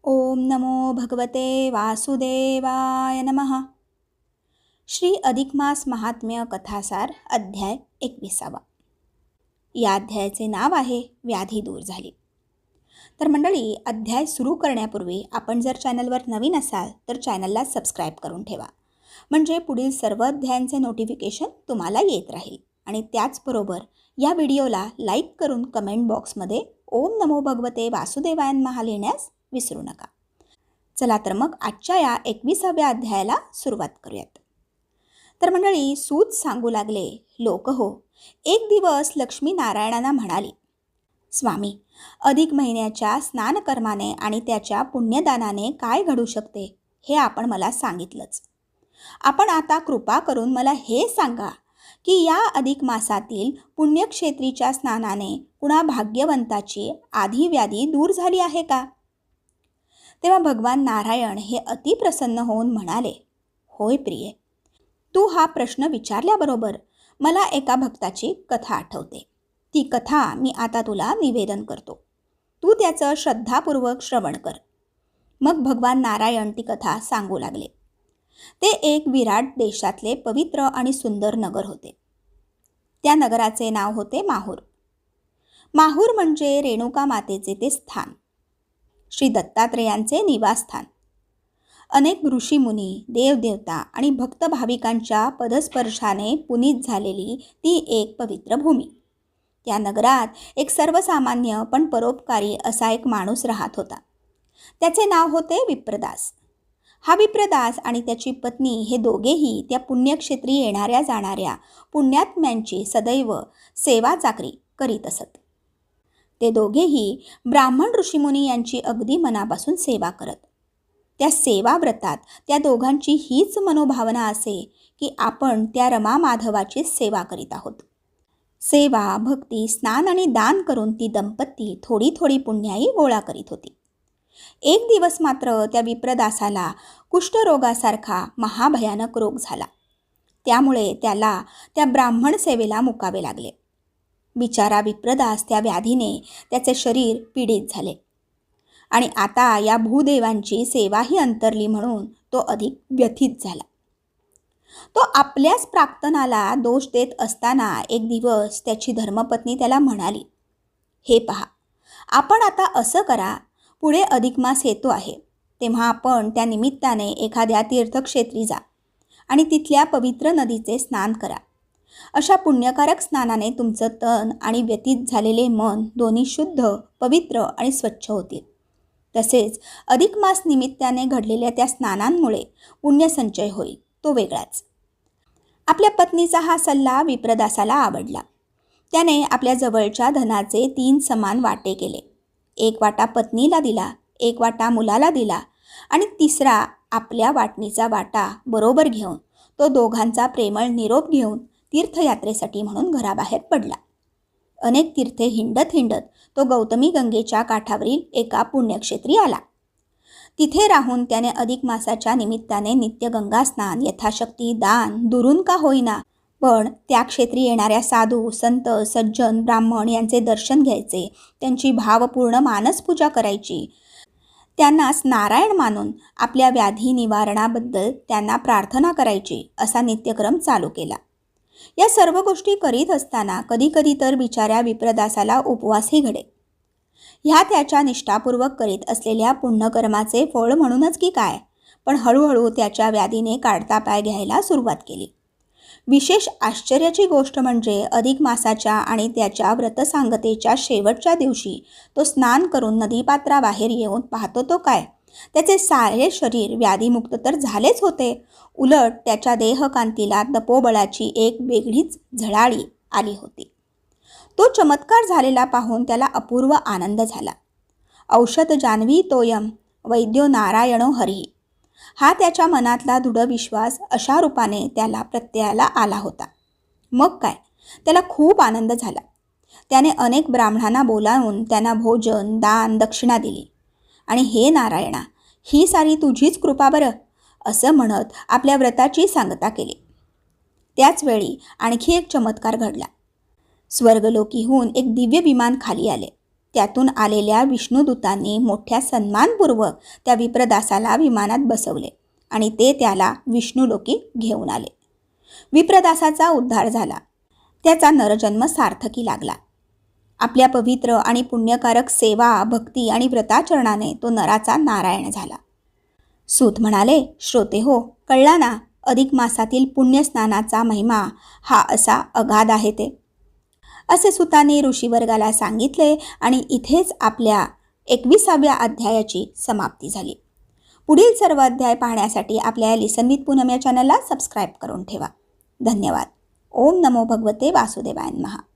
ओम नमो भगवते वासुदेवाय नमः. श्री अधिकमास महात्म्य कथासार अध्याय 21. या अध्यायाचे नाव आहे व्याधी दूर झाली. तर मंडळी, अध्याय सुरू करण्यापूर्वी आपण जर चॅनलवर नवीन असाल तर चॅनलला सबस्क्राईब करून ठेवा, म्हणजे पुढील सर्व अध्यायांचे नोटिफिकेशन तुम्हाला येत राहील. आणि त्याचबरोबर या व्हिडिओला लाईक करून कमेंट बॉक्समध्ये ओम नमो भगवते वासुदेवाय नमः लिहिण्यास विसरू नका. चला तर मग आजच्या या 21व्या अध्यायाला सुरुवात करूयात. तर मंडळी, सूत सांगू लागले, लोक हो, एक दिवस लक्ष्मी नारायणांना म्हणाली, स्वामी, अधिक महिन्याच्या स्नानकर्माने आणि त्याच्या पुण्यदानाने काय घडू शकते हे आपण मला सांगितलंच. आपण आता कृपा करून मला हे सांगा की या अधिक मासातील पुण्यक्षेत्रीच्या स्नानाने कुणा भाग्यवंताची आधी व्याधी दूर झाली आहे का? तेव्हा भगवान नारायण हे अतिप्रसन्न होऊन म्हणाले, होय प्रिये, तू हा प्रश्न विचारल्याबरोबर मला एका भक्ताची कथा आठवते. ती कथा मी आता तुला निवेदन करतो. तू त्याचं श्रद्धापूर्वक श्रवण कर. मग भगवान नारायण ती कथा सांगू लागले. ते एक विराट देशातले पवित्र आणि सुंदर नगर होते. त्या नगराचे नाव होते माहूर. माहूर म्हणजे रेणुका मातेचे ते स्थान, श्री दत्तात्रेयांचे निवासस्थान. अनेक ऋषीमुनी, देवदेवता आणि भक्त भाविकांच्या पदस्पर्शाने पुनीत झालेली ती एक पवित्र भूमी. त्या नगरात एक सर्वसामान्य पण परोपकारी असा एक माणूस राहत होता. त्याचे नाव होते विप्रदास. हा विप्रदास आणि त्याची पत्नी हे दोघेही त्या पुण्यक्षेत्री येणाऱ्या जाणाऱ्या पुण्यात्म्यांची सदैव सेवा चाकरी करीत असत. ते दोघेही ब्राह्मण ऋषीमुनी यांची अगदी मनापासून सेवा करत. त्या सेवा व्रतात त्या दोघांची हीच मनोभावना असे की आपण त्या रमा माधवाची सेवा करीत आहोत. सेवा, भक्ती, स्नान आणि दान करून ती दंपती थोडी थोडी पुण्याई गोळा करीत होती. एक दिवस मात्र त्या विप्रदासाला कुष्ठरोगासारखा महाभयानक रोग झाला. त्यामुळे त्याला त्या ब्राह्मण सेवेला मुकावे लागले. बिचारा विप्रदास त्या व्याधीने त्याचे शरीर पीडित झाले आणि आता या भूदेवांची सेवाही अंतरली म्हणून तो अधिक व्यथित झाला. तो आपल्याच प्राक्तनाला दोष देत असताना एक दिवस त्याची धर्मपत्नी त्याला म्हणाली, हे पहा, आपण आता असं करा, पुढे अधिक मास येतो आहे, तेव्हा आपण त्या निमित्ताने एखाद्या तीर्थक्षेत्री जा आणि तिथल्या पवित्र नदीचे स्नान करा. अशा पुण्यकारक स्नानाने तुमचं तन आणि व्यतीत झालेले मन दोन्ही शुद्ध, पवित्र आणि स्वच्छ होतील. तसेच अधिक मास निमित्ताने घडलेल्या त्या स्नानांमुळे पुण्यसंचय होईल, तो वेगळाच. आपल्या पत्नीचा हा सल्ला विप्रदासाला आवडला. त्याने आपल्या जवळच्या धनाचे 3 समान वाटे केले. 1 वाटा पत्नीला दिला, 1 वाटा मुलाला दिला आणि 3रा आपल्या वाटणीचा वाटा बरोबर घेऊन तो दोघांचा प्रेमळ निरोप घेऊन तीर्थयात्रेसाठी म्हणून घराबाहेर पडला. अनेक तीर्थे हिंडत हिंडत तो गौतमी गंगेच्या काठावरील एका पुण्यक्षेत्री आला. तिथे राहून त्याने अधिक मासाच्या निमित्ताने नित्य गंगा स्नान, यथाशक्ती दान, दुरून का होईना पण त्या क्षेत्री येणाऱ्या साधू, संत, सज्जन, ब्राह्मण यांचे दर्शन घ्यायचे, त्यांची भावपूर्ण मानसपूजा करायची, त्यांनाच नारायण मानून आपल्या व्याधी निवारणाबद्दल त्यांना प्रार्थना करायची, असा नित्यक्रम चालू केला. या सर्व गोष्टी करीत असताना कधीकधी तर बिचाऱ्या विप्रदासाला उपवासही घडे. ह्या त्याच्या निष्ठापूर्वक करीत असलेल्या पुण्यकर्माचे फळ म्हणूनच की काय, पण हळूहळू त्याच्या व्याधीने काढता पाय घ्यायला सुरुवात केली. विशेष आश्चर्याची गोष्ट म्हणजे अधिक मासाच्या आणि त्याच्या व्रतसांगतेच्या शेवटच्या दिवशी तो स्नान करून नदीपात्राबाहेर येऊन पाहतो तो काय, त्याचे सारे शरीर व्याधीमुक्त तर झालेच होते, उलट त्याच्या देहकांतीला तपोबळाची एक वेगळीच झळाळी आली होती. तो चमत्कार झालेला पाहून त्याला अपूर्व आनंद झाला. औषध जान्हवी तोयम वैद्यो नारायणो हरी, हा त्याच्या मनातला दृढ विश्वास अशा रूपाने त्याला प्रत्ययाला आला होता. मग काय, त्याला खूप आनंद झाला. त्याने अनेक ब्राह्मणांना बोलावून त्यांना भोजन, दान, दक्षिणा दिली आणि हे नारायणा, ही सारी तुझीच कृपा बरं, असं म्हणत आपल्या व्रताची सांगता केली. त्याच वेळी आणखी एक चमत्कार घडला. स्वर्गलोकीहून एक दिव्य विमान खाली आले. त्यातून आलेल्या विष्णुदूतांनी मोठ्या सन्मानपूर्वक त्या विप्रदासाला विमानात बसवले आणि ते त्याला विष्णुलोकी घेऊन आले. विप्रदासाचा उद्धार झाला. त्याचा नरजन्म सार्थकी लागला. आपल्या पवित्र आणि पुण्यकारक सेवा, भक्ती आणि व्रताचरणाने तो नराचा नारायण झाला. सूत म्हणाले, श्रोते हो, कळला ना अधिक मासातील पुण्यस्नानाचा महिमा हा असा अगाध आहे ते. असे सुताने ऋषीवर्गाला सांगितले आणि इथेच आपल्या 21व्या अध्यायाची समाप्ती झाली. पुढील सर्व अध्याय पाहण्यासाठी आपल्या लिसन विथ पूनम या चॅनलला सबस्क्राईब करून ठेवा. धन्यवाद. ओम नमो भगवते वासुदेवाय नमः.